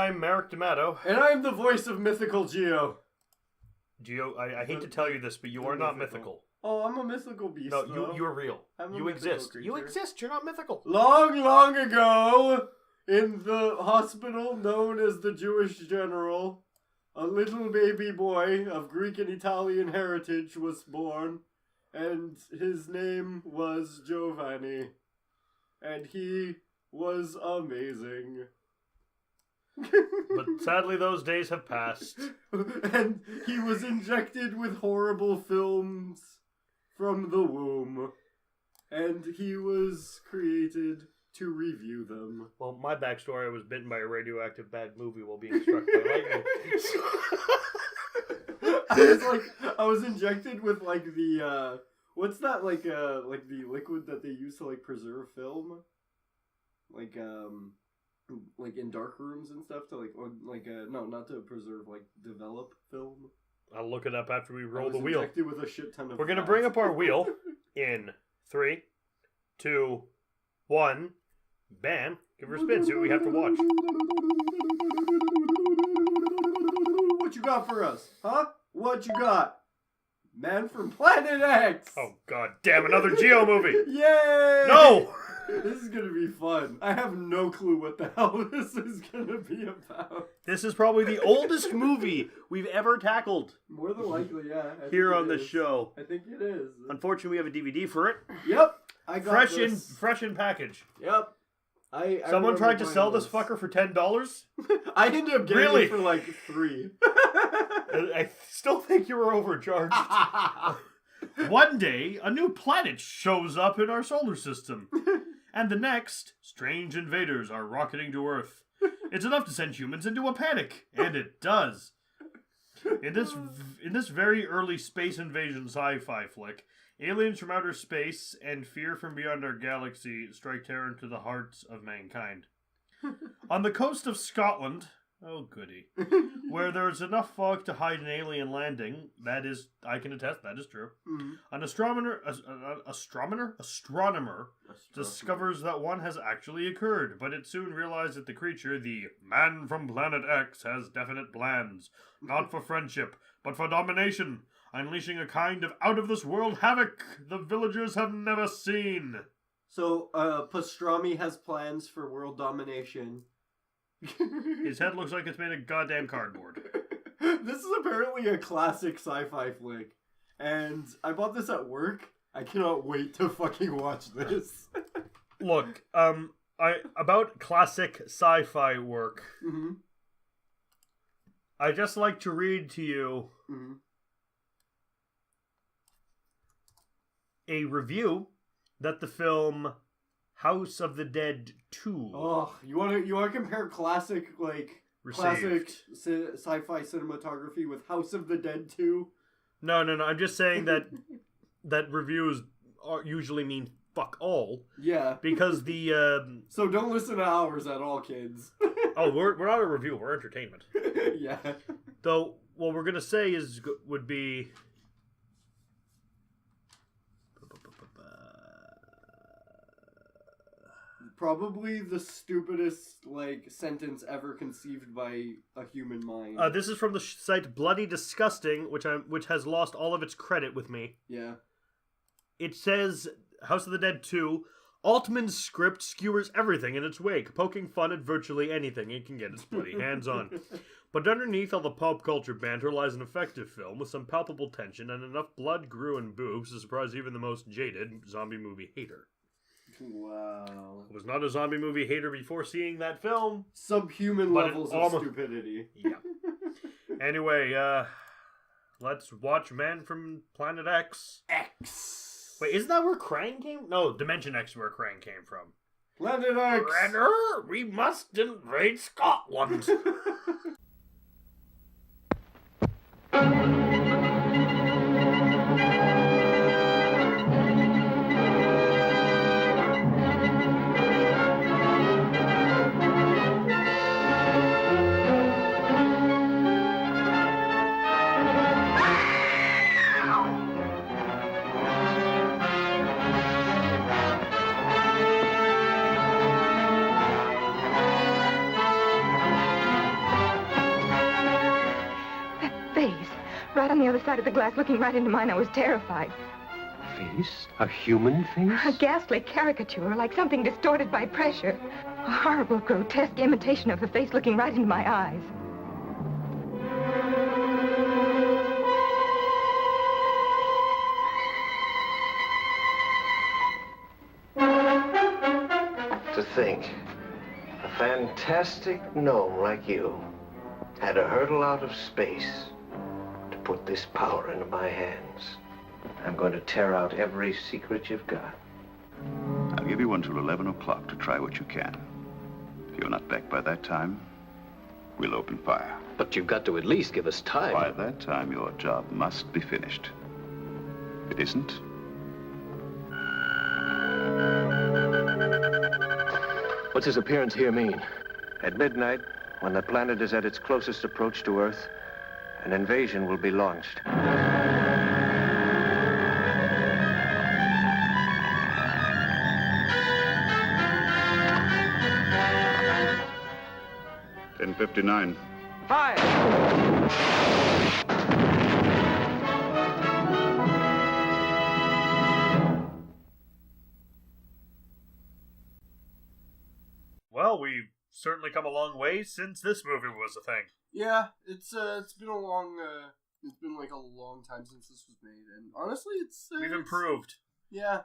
I'm Merrick D'Amato. And I'm the voice of Mythical Geo. Geo, I hate to tell you this, but you are not mythical. Oh, I'm a mythical beast. No, you're real. You exist. Creature. You exist. You're not mythical. Long, long ago, in the hospital known as the Jewish General, a little baby boy of Greek and Italian heritage was born, and his name was Giovanni. And he was amazing. But sadly, those days have passed. And he was injected with horrible films from the womb. And he was created to review them. Well, my backstory, I was bitten by a radioactive bad movie while being struck by lightning. I was injected with the what's that like the liquid that they use to preserve film? Like in dark rooms and stuff to no, not to preserve, develop film. I'll look it up after we roll the wheel. Injected with a shit ton of We're gonna bring up our wheel in 3, 2, 1. Bam! Give her a spin. See what we have to watch. What you got for us, huh? What you got? Man from Planet X. Oh god damn! Another Geo movie. Yay! No. This is gonna be fun. I have no clue what the hell this is gonna be about. This is probably the oldest movie we've ever tackled. More than likely, yeah. Here on the show. I think it is. Unfortunately, we have a DVD for it. Yep, I got fresh in package. Yep. Someone tried to sell this fucker for $10. I ended up getting it for $3. I still think you were overcharged. One day, a new planet shows up in our solar system. And the next, strange invaders are rocketing to Earth. It's enough to send humans into a panic. And it does. In this very early space invasion sci-fi flick, aliens from outer space and fear from beyond our galaxy strike terror into the hearts of mankind. On the coast of Scotland, oh goody, where there's enough fog to hide an alien landing, that is, I can attest, that is true. Mm-hmm. An astronomer discovers that one has actually occurred, but it soon realizes that the creature, the man from Planet X, has definite plans, not for friendship, but for domination, unleashing a kind of out-of-this-world havoc the villagers have never seen. So, Pastrami has plans for world domination. His head looks like it's made of goddamn cardboard. This is apparently a classic sci-fi flick. And I bought this at work. I cannot wait to fucking watch this. Look, about classic sci-fi work, mm-hmm. I just like to read to you a review that the film House of the Dead 2. Oh, you want to compare classic sci-fi cinematography with House of the Dead 2? No. I'm just saying that reviews usually mean fuck all. Yeah. Because the so don't listen to ours at all, kids. Oh, we're not a review. We're entertainment. Yeah. Though what we're gonna say would be. Probably the stupidest, sentence ever conceived by a human mind. This is from the site Bloody Disgusting, which has lost all of its credit with me. Yeah. It says, House of the Dead 2, Altman's script skewers everything in its wake, poking fun at virtually anything it can get its bloody hands on. But underneath all the pop culture banter lies an effective film with some palpable tension and enough blood, gru, and boobs to surprise even the most jaded zombie movie hater. Wow. I was not a zombie movie hater before seeing that film. Subhuman levels of stupidity. Yeah. Anyway, let's watch Man from Planet X. X. Wait, isn't that where Krang came? No, Dimension X is where Krang came from. Planet X. Renner, we must invade Scotland. the other side of the glass looking right into mine, I was terrified. Face? A human face? A ghastly caricature, like something distorted by pressure. A horrible, grotesque imitation of the face looking right into my eyes. To think, a fantastic gnome like you had to hurtle out of space to put this power into my hands. I'm going to tear out every secret you've got. I'll give you until 11 o'clock to try what you can. If you're not back by that time, we'll open fire. But you've got to at least give us time. By that time, your job must be finished. If it isn't, what's his appearance here mean? At midnight, when the planet is at its closest approach to Earth, an invasion will be launched. $10:59. Fire! Well, we've certainly come a long way since this movie was a thing. Yeah, it's been a long it's been like a long time since this was made, and honestly, We've improved. Yeah,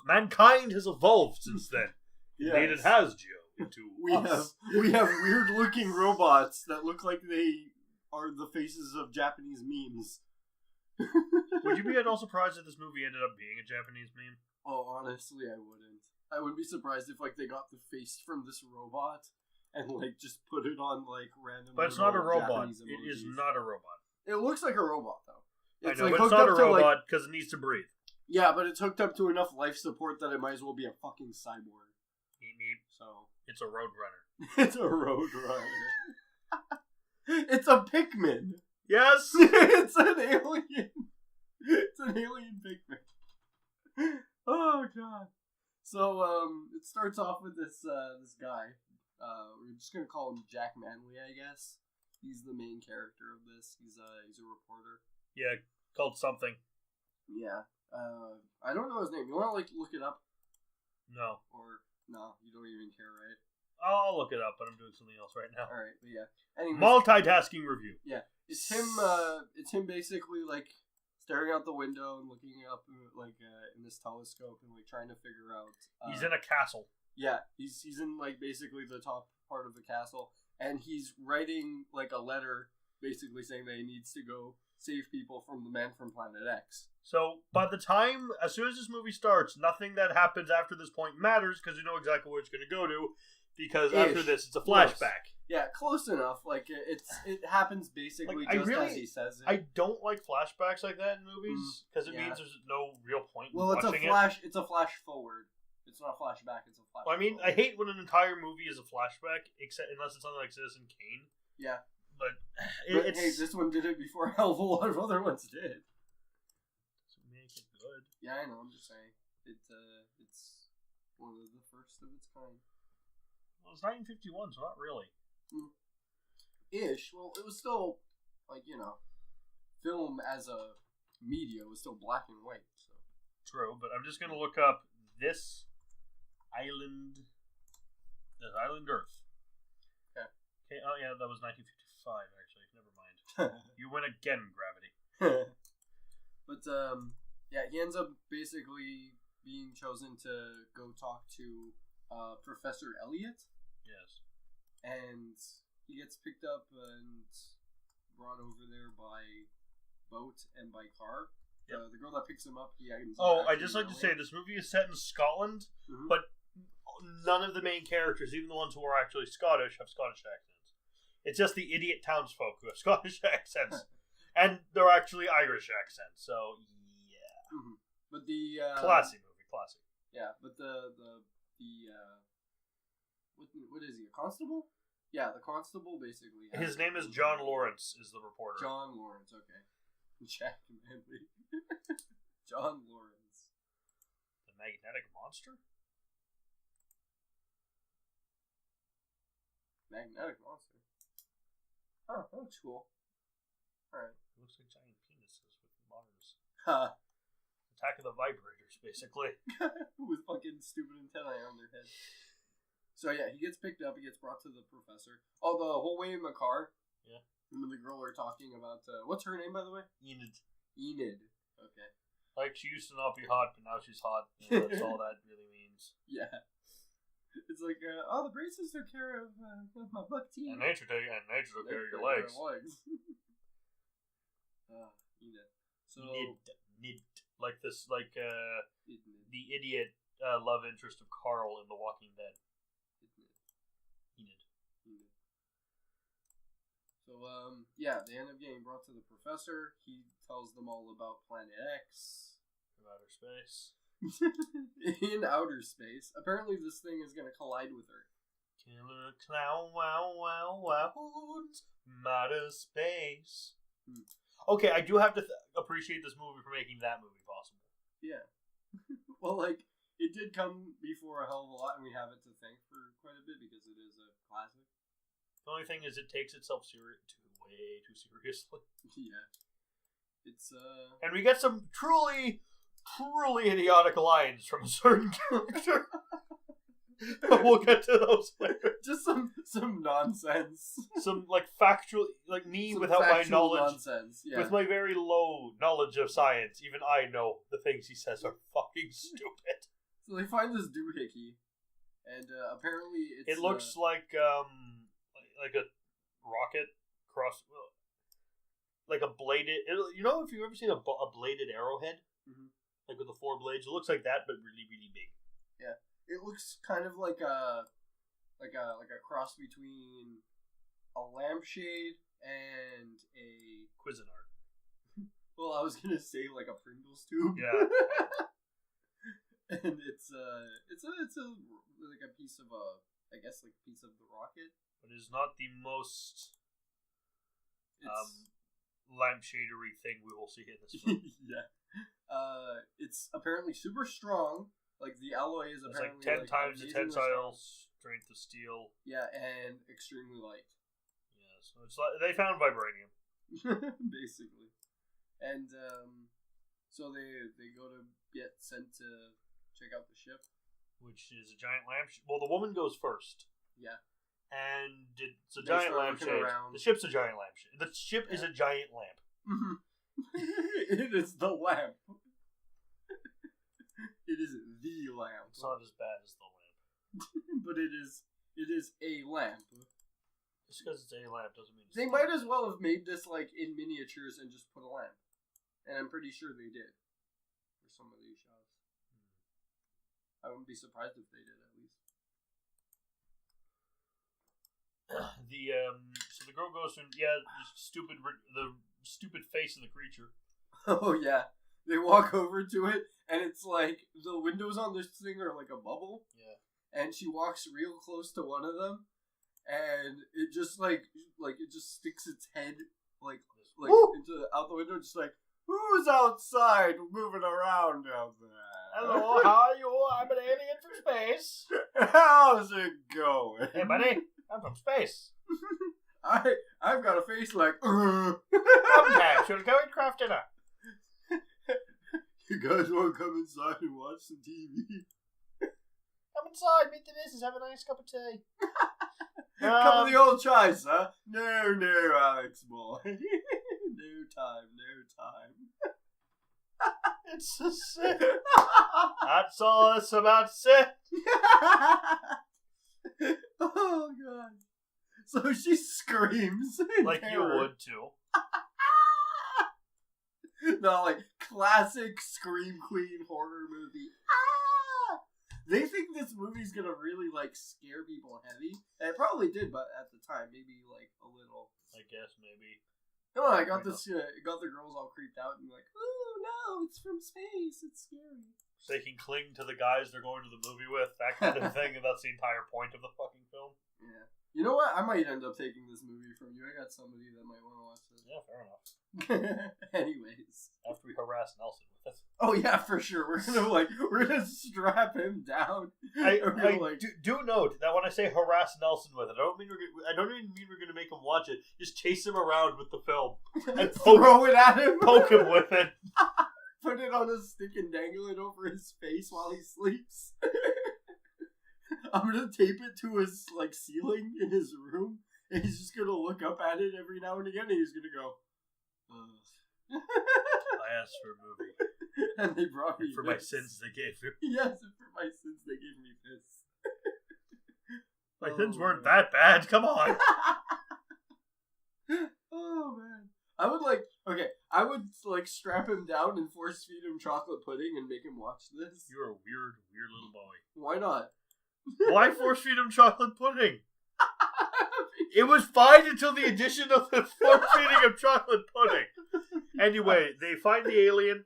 Mankind has evolved since then. yes. Indeed, it has, Joe. Into We us. have weird looking robots that look like they are the faces of Japanese memes. Would you be at all surprised if this movie ended up being a Japanese meme? Oh, honestly, I wouldn't. I would be surprised if like they got the face from this robot and like just put it on like random. But it's not a robot. Japanese It emojis. is not a robot. It looks like a robot though. I know, like but it's hooked not a up to, like- robot because it needs to breathe. Yeah, but it's hooked up to enough life support that it might as well be a fucking cyborg. Meep, meep. So It's a roadrunner. it's a road runner. It's a Pikmin. Yes! It's an alien. It's an alien Pikmin. Oh god. So it starts off with this guy. We're just gonna call him Jack Manley, I guess. He's the main character of this. He's a reporter. Yeah, called something. Yeah. I don't know his name. You wanna like look it up? No. Or no, you don't even care, right? I'll look it up, but I'm doing something else right now. Alright, but yeah. Anyways, Multitasking review. yeah. It's him basically like staring out the window and looking up like in this telescope and like trying to figure out He's in a castle. Yeah, he's in like basically the top part of the castle, and he's writing like a letter, basically saying that he needs to go save people from the man from Planet X. So, by the time, as soon as this movie starts, nothing that happens after this point matters because you know exactly where it's going to go to. Because after this, it's a flashback. Yeah, close enough. Like it happens basically Like, just as he says it. I don't like flashbacks like that in movies because it means there's no real point in watching it. It's a flash forward. It's not a flashback. It's a flash. Well, I mean, forward. I hate when an entire movie is a flashback, unless it's something like Citizen Kane. Yeah. But But it's hey, this one did it before a hell of a lot of other ones did. to make it good. Yeah, I know. I'm just saying. It's one of the first of its kind. Well, it's 1951, so not really. Ish. Well, it was still like film as a media was still black and white. So True, but I'm just gonna look up this island Earth. Okay. Oh yeah, that was 1955. Actually, never mind. You win again, Gravity. But yeah, he ends up basically being chosen to go talk to Professor Elliot. Yes. And he gets picked up and brought over there by boat and by car. Yep. The girl that picks him up, I'd just like to say this movie is set in Scotland, but none of the main characters, even the ones who are actually Scottish, have Scottish accents. It's just the idiot townsfolk who have Scottish accents, and they're actually Irish accents. So yeah, but the classy movie, classy. Yeah, but the what is he? A constable? Yeah, the constable basically. His name is John Lawrence. Is the reporter? John Lawrence. Okay. Jack Manley. John Lawrence. The magnetic monster. Magnetic monster. Oh, that looks cool. All right. It looks like giant penises. Attack of the Vibrators, basically. With fucking stupid antennae on their head. So yeah, he gets picked up, he gets brought to the professor. Oh, the whole way in the car, Yeah. him and the girl are talking about, what's her name, by the way? Enid. Enid. Okay. Like, she used to not be hot, but now she's hot. You know, that's all that really means. Yeah. It's like, the braces took care of my buck teeth. And nature took care of your legs. Enid. So, Nid. Like this, like, the idiot love interest of Carl in The Walking Dead. Enid. So, yeah, they end up getting brought to the professor. He tells them all about Planet X. From outer space. In outer space. Apparently this thing is going to collide with Earth. Killer clown, wow, outer space. Okay, I do have to appreciate this movie for making that movie possible. Yeah. Well, like, it did come before a hell of a lot, and we have it to thank for quite a bit because it is a classic. The only thing is it takes itself way too seriously. Yeah. It's, And we get some truly idiotic lines from a certain character. But we'll get to those later. Just some nonsense. Some, like, factual, like me Some without my factual knowledge. nonsense, yeah. With my very low knowledge of science, even I know the things he says are fucking stupid. So they find this doohickey, and apparently It looks like a rocket like a bladed. You know, if you've ever seen a bladed arrowhead, like with the 4 blades, it looks like that, but really, really big. Yeah, it looks kind of like a cross between a lampshade and a Cuisinart. Well, I was gonna say like a Pringles tube. Yeah. And it's like a piece of a piece of the rocket. But it's not the most lampshadery thing we will see in this film. Yeah. It's apparently super strong. Like the alloy is It's apparently like 10 times the tensile strength of steel. Yeah, and extremely light. Yeah, so it's like they found vibranium. Basically. And so they go to get sent to check out the ship, which is a giant lampshade. Well, the woman goes first. Yeah. And it's a They giant start looking lampshade. around. The ship's a giant lampshade. The ship is a giant lamp. It is the lamp. It is the lamp. It's not as bad as the lamp. But it is a lamp. Just because it's a lamp doesn't mean it's They might as well have made this like in miniatures and just put a lamp. And I'm pretty sure they did. For some of these shots. I wouldn't be surprised if they did, at least. So the girl goes from the stupid face of the creature. Oh yeah, they walk over to it, and it's like the windows on this thing are like a bubble. Yeah. And she walks real close to one of them, and it just like it just sticks its head like into out the window, just like, who's outside moving around out there? Hello, how are you? I'm an alien from space. How's it going? Hey, buddy, I'm from space. I've got a face like. Sometimes you'll go and craft dinner. You guys want to come inside and watch some TV? Come inside, meet the missus, have a nice cup of tea. Couple of the old tries, huh? No, Alex boy. No time. It's a sin. That's all it's about to say. Oh god. So she screams. Like terror. you would too. No, like classic Scream Queen horror movie. They think this movie's gonna really like scare people heavy. And it probably did, but at the time, maybe like a little. I guess maybe. Come on, I got this. Got the girls all creeped out and like, oh no, it's from space. It's scary. So they can cling to the guys they're going to the movie with, that kind of thing, and that's the entire point of the fucking film. Yeah. You know what? I might end up taking this movie from you. I got somebody that might want to watch this. Yeah, fair enough. Anyways. After we harass Nelson with it. Oh yeah, for sure. We're gonna strap him down. Do note that when I say harass Nelson with it, I don't even mean we're gonna make him watch it. Just chase him around with the film and throw it at him. Poke him with it. put it on a stick and dangle it over his face while he sleeps. I'm gonna tape it to his like ceiling in his room, and he's just gonna look up at it every now and again, and he's gonna go, I asked for a movie. And they brought me for this. my sins they gave me. Yes, and for my sins they gave me this. My sins weren't that bad. Come on. Oh man, I would like strap him down and force feed him chocolate pudding and make him watch this. You're a weird little boy. Why not? Why force feed him chocolate pudding? It was fine until the addition of the force feeding of chocolate pudding. Anyway, they find the alien.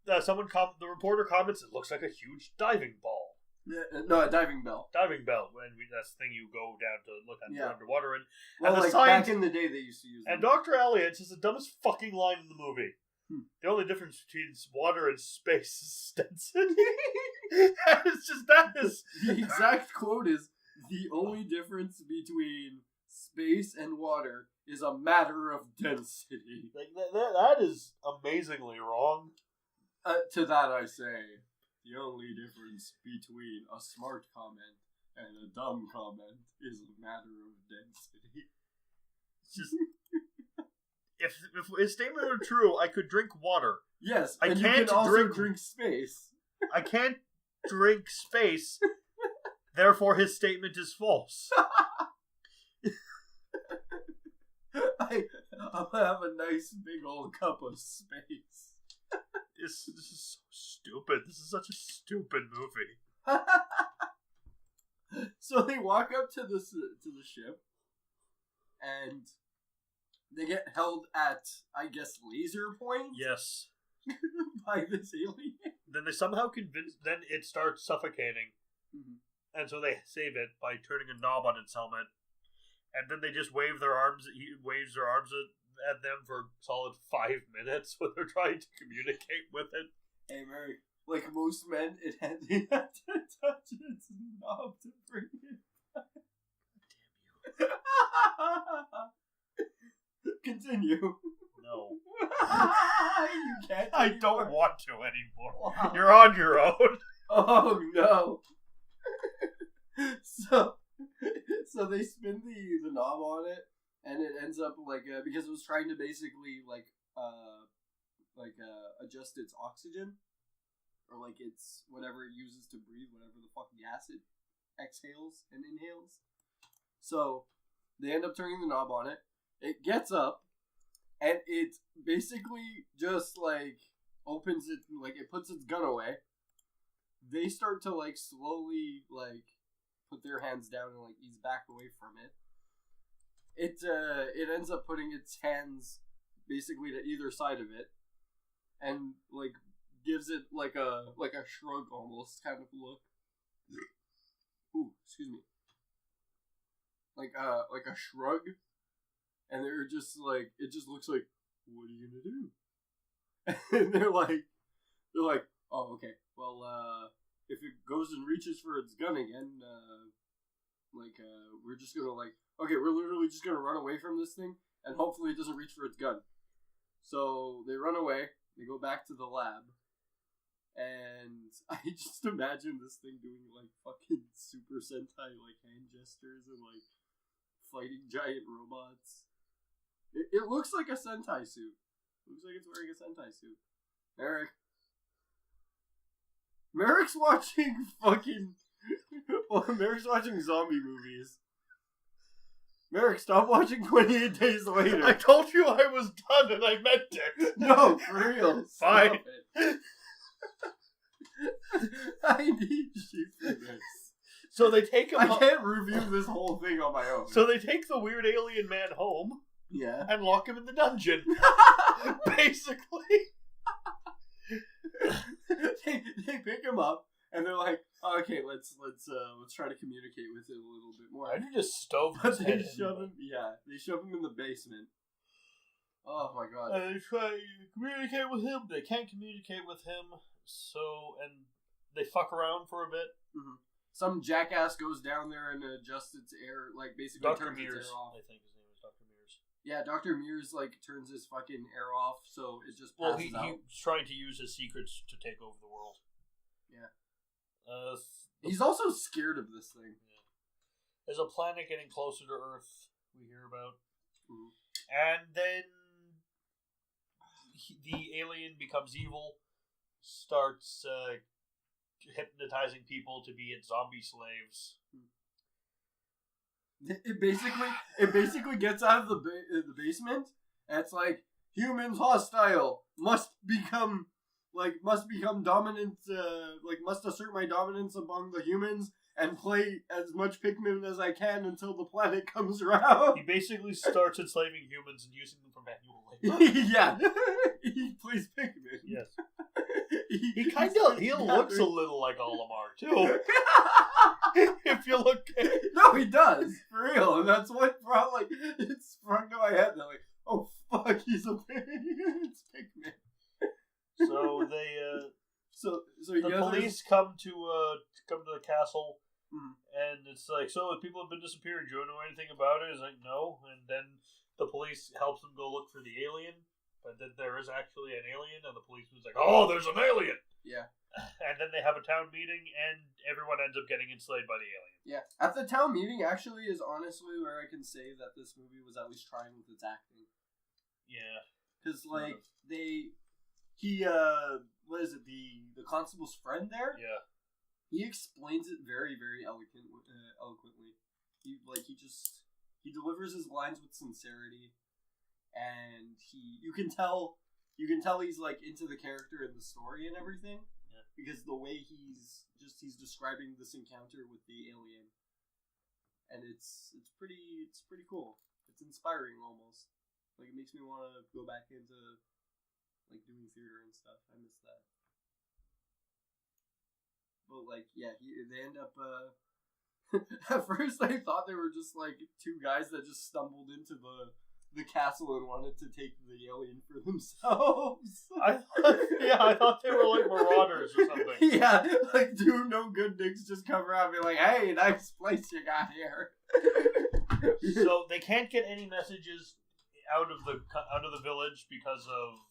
The reporter comments, it looks like a huge diving ball. Yeah, no, a diving bell. Diving bell. That's the thing you go down to look underwater in. Well, and like back in the day they used to use them. And Dr. Elliot says the dumbest fucking line in the movie. The only difference between water and space is Stenson. It's just that is... The exact quote is, the only difference between space and water is a matter of density. Like that is amazingly wrong. To that I say, the only difference between a smart comment and a dumb comment is a matter of density. It's just... If his statement were true, I could drink water. Yes, I and can't you can also drink space. I can't drink space. Therefore, his statement is false. I'll have a nice big old cup of space. This is so stupid. This is such a stupid movie. So they walk up to the ship, and they get held at, I guess, laser point? Yes. By this alien. Then they somehow convince. Then it starts suffocating. Mm-hmm. And so they save it by turning a knob on its helmet. And then they just wave their arms. He waves their arms at them for a solid 5 minutes when they're trying to communicate with it. Hey, Mary. Like most men, it had to touch its knob to bring it back. Damn you. Continue. No. You can't. I don't want to anymore. Wow. You're on your own. Oh no. So they spin the knob on it, and it ends up like because it was trying to basically adjust its oxygen, or like its whatever it uses to breathe, whatever the fuck gas it exhales and inhales. So they end up turning the knob on it. It gets up, and it basically just like opens it, like it puts its gun away. They start to like slowly like put their hands down and like ease back away from it. It ends up putting its hands basically to either side of it, and like gives it like a shrug almost kind of look. Ooh, excuse me. Like a shrug, and they're just like, it just looks like, what are you gonna do? And they're like, oh, okay, well, if it goes and reaches for its gun again, we're just gonna okay, we're literally just gonna run away from this thing, and hopefully it doesn't reach for its gun. So they run away, they go back to the lab, and I just imagine this thing doing like fucking Super Sentai like hand gestures and like fighting giant robots. It looks like a Sentai suit. It looks like it's wearing a Sentai suit. Merrick's watching fucking... Well, Merrick's watching zombie movies. Merrick, stop watching 28 Days Later. I told you I was done and I meant it. No, for real. Fine. I need you for this. So they take him... I can't review this whole thing on my own. So they take the weird alien man home. Yeah. And lock him in the dungeon. Basically. They pick him up and they're like, oh, okay, let's try to communicate with him a little bit more. I just stove But his they head shove him. Yeah, they shove him in the basement. Oh my god. And they try to communicate with him. They can't communicate with him. So, and they fuck around for a bit. Mm-hmm. Some jackass goes down there and adjusts its air, like basically Dr. turns Mears, its air off. I think his name is Dr. Mears. Yeah, Dr. Mears, like, turns his fucking air off, so it just Well, passes out. he's trying to use his secrets to take over the world. Yeah. He's He's also scared of this thing. Yeah. There's a planet getting closer to Earth, we hear about. Mm. And then the alien becomes evil, starts hypnotizing people to be its zombie slaves. It basically gets out of the basement, and it's like, humans hostile, must become dominant, must assert my dominance among the humans and play as much Pikmin as I can until the planet comes around. He basically starts enslaving humans and using them for manual labor. Yeah, he plays Pikmin. Yes. He looks a little like Olimar too. If you look No, he does, for real, and that's what brought, like, it sprung to my head. They're like, oh fuck, he's a pig. It's Pikmin. So they so the police come to the castle, and it's like, so people have been disappearing. Do you know anything about it? It's like, no. And then the police helps them go look for the alien, but then there is actually an alien, and the policeman's like, oh, there's an alien. Yeah. And then they have a town meeting, and everyone ends up getting enslaved by the alien. Yeah. At the town meeting, actually, is honestly where I can say that this movie was at least trying with its acting. Yeah. Because, like, the constable's friend there? Yeah. He explains it very, very eloquently. He delivers his lines with sincerity, and you can tell he's, like, into the character and the story and everything. Yeah. Because the way he's describing this encounter with the alien, and it's pretty cool. It's inspiring almost. Like, it makes me want to go back into, like, doing theater and stuff. I miss that. But, like, yeah, they end up, at first I thought they were just, like, two guys that just stumbled into the castle and wanted to take the alien for themselves. I thought they were like marauders or something. Yeah, like, two no good dicks just come around and be like, hey, nice place you got here. So they can't get any messages out of the village because of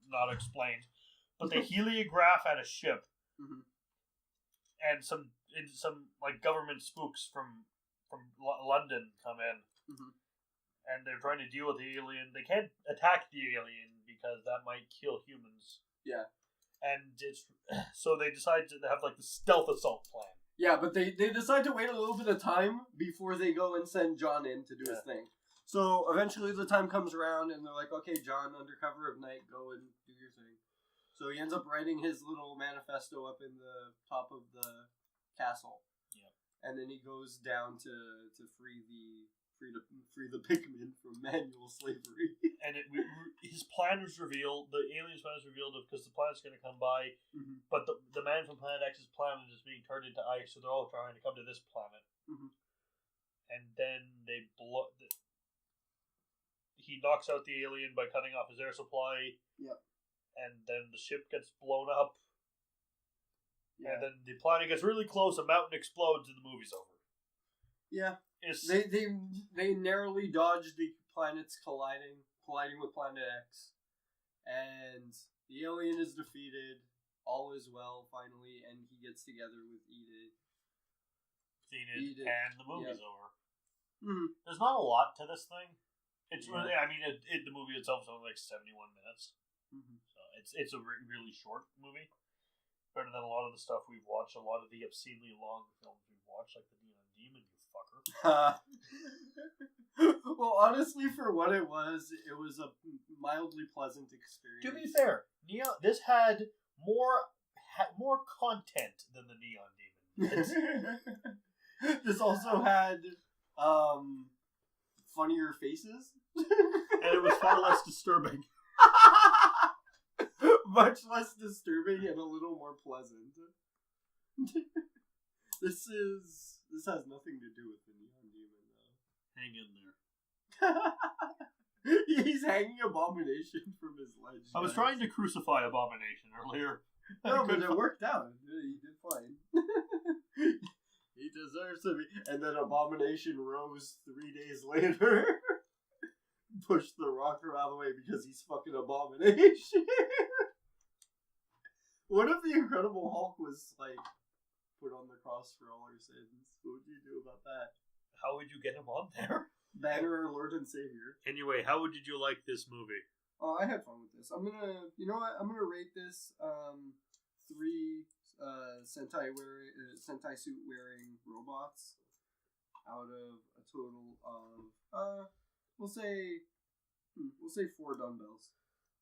not explained, but they heliograph at a ship, and some like government spooks from London come in, and they're trying to deal with the alien. They can't attack the alien because that might kill humans. Yeah, and so they decide to have like the stealth assault plan. Yeah, but they decide to wait a little bit of time before they go and send John in to do his thing. So eventually the time comes around and they're like, okay, John, under cover of night, go and do your thing. So he ends up writing his little manifesto up in the top of the castle. Yeah. And then he goes down to free the Pikmin from manual slavery. And his plan was revealed, the alien's plan was revealed because the planet's going to come by, but the man from Planet X's planet is being turned into ice, so they're all trying to come to this planet. And then he knocks out the alien by cutting off his air supply. Yep. And then the ship gets blown up. Yeah. And then the planet gets really close, a mountain explodes, and the movie's over. Yeah. They narrowly dodged the planets colliding with Planet X. And the alien is defeated. All is well, finally, and he gets together with Enid. And the movie's over. There's not a lot to this thing. It's really, I mean, the movie itself is only like 71 minutes. So it's a really short movie. Better than a lot of the stuff we've watched, a lot of the obscenely long films we've watched, like the Neon Demon, you fucker. Well, honestly, for what it was a mildly pleasant experience. To be fair, this had more content than the Neon Demon. This also had funnier faces. And it was far less disturbing. Much less disturbing and a little more pleasant. This has nothing to do with the Neon Demon, though. Hang in there. He's hanging Abomination from his ledge. I was trying to crucify Abomination earlier. No, but it worked out. He did fine. He deserves to be. And then Abomination rose 3 days later. push the rocker out of the way because he's fucking abomination. What if the Incredible Hulk was, like, put on the cross for all our sins? What would you do about that? How would you get him on there? Banner, our Lord and Savior. Anyway, how did you like this movie? Oh, I had fun with this. I'm gonna, you know what? I'm gonna rate this 3 Sentai suit wearing robots out of a total of we'll say 4 dumbbells.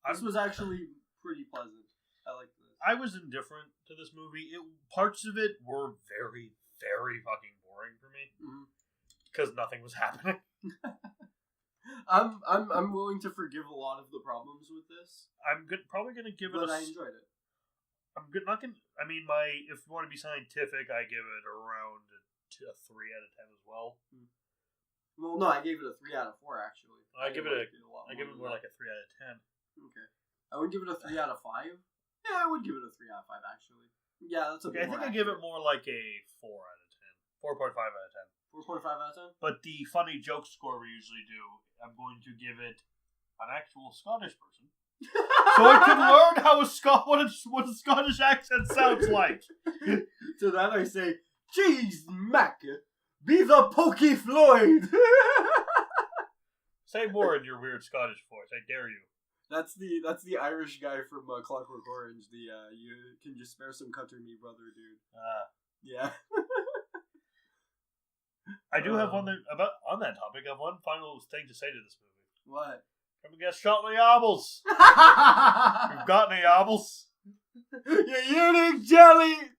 This was actually pretty pleasant. I liked this. I was indifferent to this movie. Parts of it were very, very fucking boring for me because nothing was happening. I'm willing to forgive a lot of the problems with this. Probably gonna give it. But I enjoyed it. I'm good. Not gonna. I mean, if you want to be scientific, I give it around a 3 out of 10 as well. Well, no, I gave it a 3 out of 4 actually. I give it more like a 3 out of 10. Okay, I would give it a 3 out of 5. Yeah, I would give it a 3 out of 5 actually. Yeah, that's okay. I think I give it more like a 4 out of 10, 4.5 out of 10. 4.5 out of 10. But the funny joke score we usually do, I'm going to give it an actual Scottish person. So I can learn how what a Scottish accent sounds like. To that I say, "Jeez, Mac, be the Pokey Floyd." Say more in your weird Scottish voice. I dare you. That's the Irish guy from Clockwork Orange. The you can just spare some cut to me, brother, dude. Yeah. I do have on that topic. I have one final thing to say to this movie. What? Come and get shot in the obbles. You've got any obbles? You eunuch jelly!